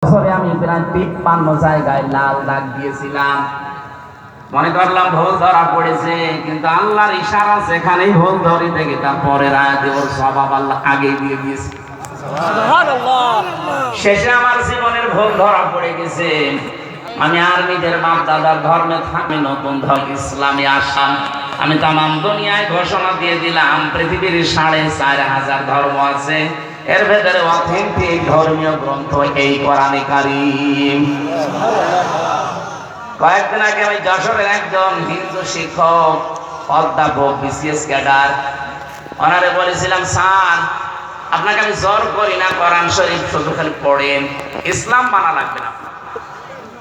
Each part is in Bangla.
বছরে আমি প্রায় 53 জায়গায় লাল দাগ দিয়েছিলাম। মনে করলাম ভুল ধরা পড়েছে, কিন্তু আল্লাহর ইশারা যেখানেই ভুল ধরি দেখি তার পরের আয়াতে ওর স্বভাব আল্লাহ আগেই দিয়ে দিয়েছে। শেষে আমার জীবনের ভুল ধরা পড়ে গেছে। আমি আর নিজের বাপ দাদার ধর্মে থাকি, নতুন ধর্ম ইসলামে আসলাম। আমি তামাম দুনিয়ায় ঘোষণা দিয়ে দিলাম পৃথিবীর 4,500 ধর্ম আছে, এর ভেতরে অথেন্টিক ধর্মীয় গ্রন্থ এই কোরআনে কারীম। কয়েকদিন আগে আমি যশোরের একজন হিন্দু শিক্ষক, অধ্যাপক, বিসিএস ক্যাডার, ওনারে বলেছিলাম, স্যার আপনাকে আমি জোর করি না, কোরআন শরীফ শুধু খালি পড়েন, ইসলাম মানা লাগবে না।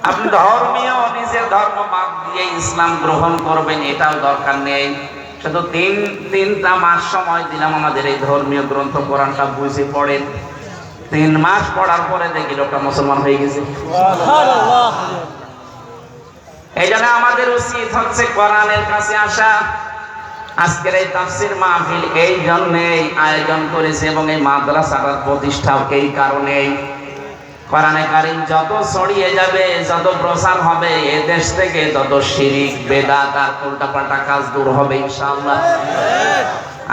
আপনি ধর্মীয় নিজের ধর্ম বাদ দিয়ে ইসলাম গ্রহণ করবেন এটাও দরকার নেই। শুধু তিনটা মাস সময় দিলাম আমাদের এই ধর্মীয় গ্রন্থ কোরআনটা বুঝে পড়েন। 3 মাস পড়ার পরে দেখি লোকটা মুসলমান হয়ে গেছে। এই জন্য আমাদের উচিত হচ্ছে কোরআনের কাছে আসা। আজকের এই তাফসীর মাহফিল এই জন্যই আয়োজন করেছে এবং এই মাদ্রাসাটার প্রতিষ্ঠাও এই কারণেই। কোরআনে কারীম যত ছড়িয়ে যাবে, যত প্রচার হবে, এ দেশ থেকে তত শিরিক, বেদাত আর উল্টাপাল্টা কাজ দূর হবে ইনশাআল্লাহ।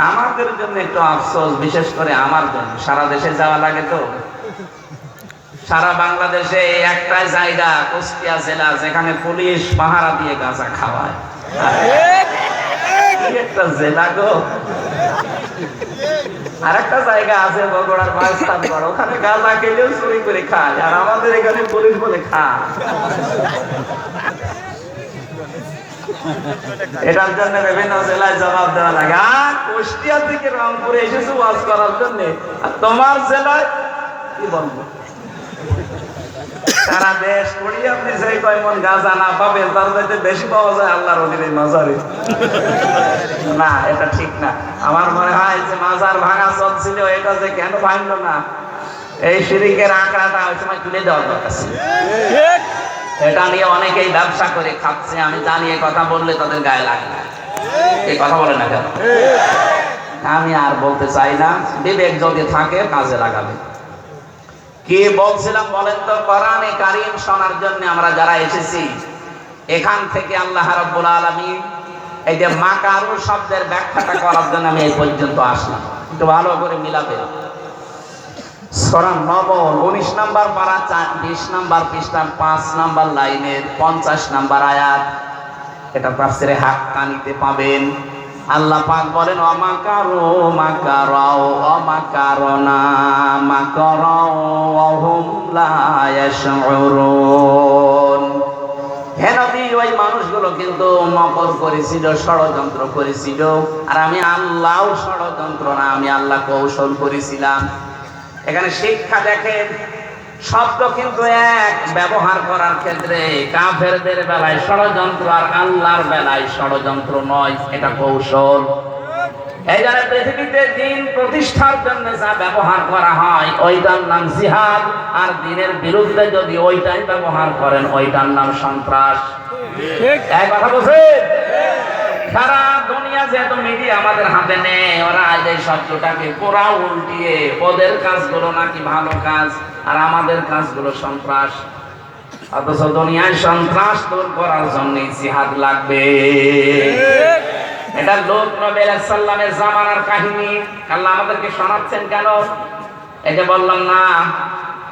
আমাদের জন্য একটু আফসোস, বিশেষ করে আমার জন্য, সারা দেশে যাওয়া লাগে তো। সারা বাংলাদেশে একটা জায়গা কুষ্টিয়া জেলা যেখানে পুলিশ পাহারা দিয়ে গাঁজা খাওয়ায়। একটা জেলা গো। আর একটা জায়গা আছে বগুড়ার মাস্তানগড়, ওখানে গাঁজা খেলেও চুরি করে খায়, আর আমাদের এখানে পুলিশ বলে খায়। এটার জন্য বিভিন্ন জেলায় জবাব দেওয়া লাগে। আর কুষ্টিয়া থেকে রংপুরে এসেছে ওয়াজ করার জন্য, আর তোমার জেলায় কি বলবো? সারা দেশ করিয়ে আপনি সেই কয়মন গাঁজা না পাবেন, তার মধ্যে বেশি পাওয়া যায় আল্লাহর অধীনে মাজারে। না, এটা ঠিক না। আমার মনে হয় যে মাজার ভাঙা চলছিল, এটা যে কেন ভাঙলো না, এই শিরকের আঁকড়াটা ওই সময় তুলে দেওয়া দরকার ছিল। এটা নিয়ে অনেকেই ব্যবসা করে খাচ্ছে, আমি জানি এই কথা বললে তাদের গায়ে লাগবে। এই কথা বলে না কেন? আমি আর বলতে চাই না, বিবেক যদি থাকে কাজে লাগাবে। কি বলছিলাম বলেন তো? কোরআনে কারীম শোনার জন্য আমরা যারা এসেছি, এখান থেকে আল্লাহ রাব্বুল আলামিন এই যে মাকারু শব্দের ব্যাখ্যাটা করার জন্য আমি এই পর্যন্ত আসলাম। একটু ভালো করে মিলাবে। সূরা নবল 19 নাম্বার পারা 20 নাম্বার পৃষ্ঠার 5 নাম্বার লাইনের 50 নাম্বার আয়াত, এটা তাফসীরে হাক্কানিতে পাবেন। আল্লাহ পাক বলেন, অমাকারু মাকারাও অমাকারনা মাকারাও ওয়া হুম লা ইয়াশউরুন। হে নবী, ওই মানুষগুলো কিন্তু মকর করেছিল, ষড়যন্ত্র করেছিল, আর আমি আল্লাহও ষড়যন্ত্র না, আমি আল্লাহ কৌশল করেছিলাম। এখানে শিক্ষা দেখেন, শব্দ কিন্তু এক, ব্যবহার করার ক্ষেত্রে কাফেরদের বেলায় ষড়যন্ত্র আর আল্লাহর বেলায় ষড়যন্ত্র নয়, এটা কৌশল। এই জন্য পৃথিবীতে দিন প্রতিষ্ঠার জন্য যা ব্যবহার করা হয় ওইটার নাম জিহাদ, আর দিনের বিরুদ্ধে যদি ওইটাই ব্যবহার করেন ওইটার নাম সন্ত্রাস। এই কথা বলছেন? সারা দুনিয়া যেহেতু মিডিয়া আমাদের হাতে নেই, ওরা এই শব্দটাকে পুরা উল্টিয়ে ওদের কাজগুলো নাকি ভালো কাজ আর আমাদের কাজগুলো সন্ত্রাস। অথচ দুনিয়ায় সন্ত্রাস দূর করার জন্য জিহাদ লাগবে। এটা লূত নবী আলাইহিস সালামের জামানার কাহিনী। আল্লাহ আমাদেরকে শোনাচ্ছেন কেন? এই যে বললাম না,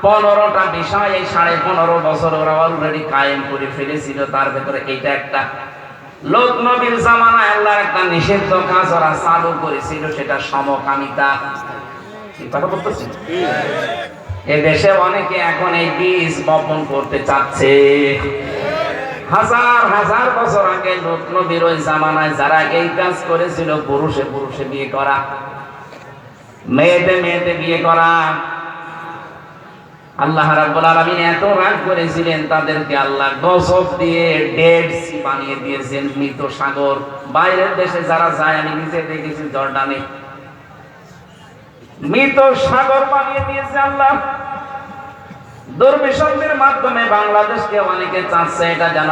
15টা বিষয় এই 15.5 বছর ওরা অলরেডি কায়েম করে ফেলেছিল, তার ভেতরে এইটা একটা। লূত নবীর জামানায় আল্লাহর একটা নিষিদ্ধ কাজ ওরা চালু করেছিল, সেটা সমকামিতা। কি কথা বলতেছি? এই দেশে অনেকে এখন এই বীজ বপন করতে চাচ্ছে। হাজার হাজার বছর আগে লূত নবীর ওই জামানায় যারা এই কাজ করেছিল, পুরুষে পুরুষে বিয়ে করা, মেয়েতে মেয়েতে বিয়ে করা, আল্লাহ রাব্বুল আলামিন এত রাগ করেছিলেন তাদেরকে, আল্লাহ গজব দিয়ে ডেড সি বানিয়ে দিয়েছেন, মৃত সাগর। বাইরের দেশে যারা যায়, আমি নিজে দেখেছি জর্ডানে, মৃত সাগর বানিয়ে দিয়েছে আল্লাহ। দুর্বিসন্ধির মাধ্যমে বাংলাদেশকে অনেকে চাচ্ছে এটা যেন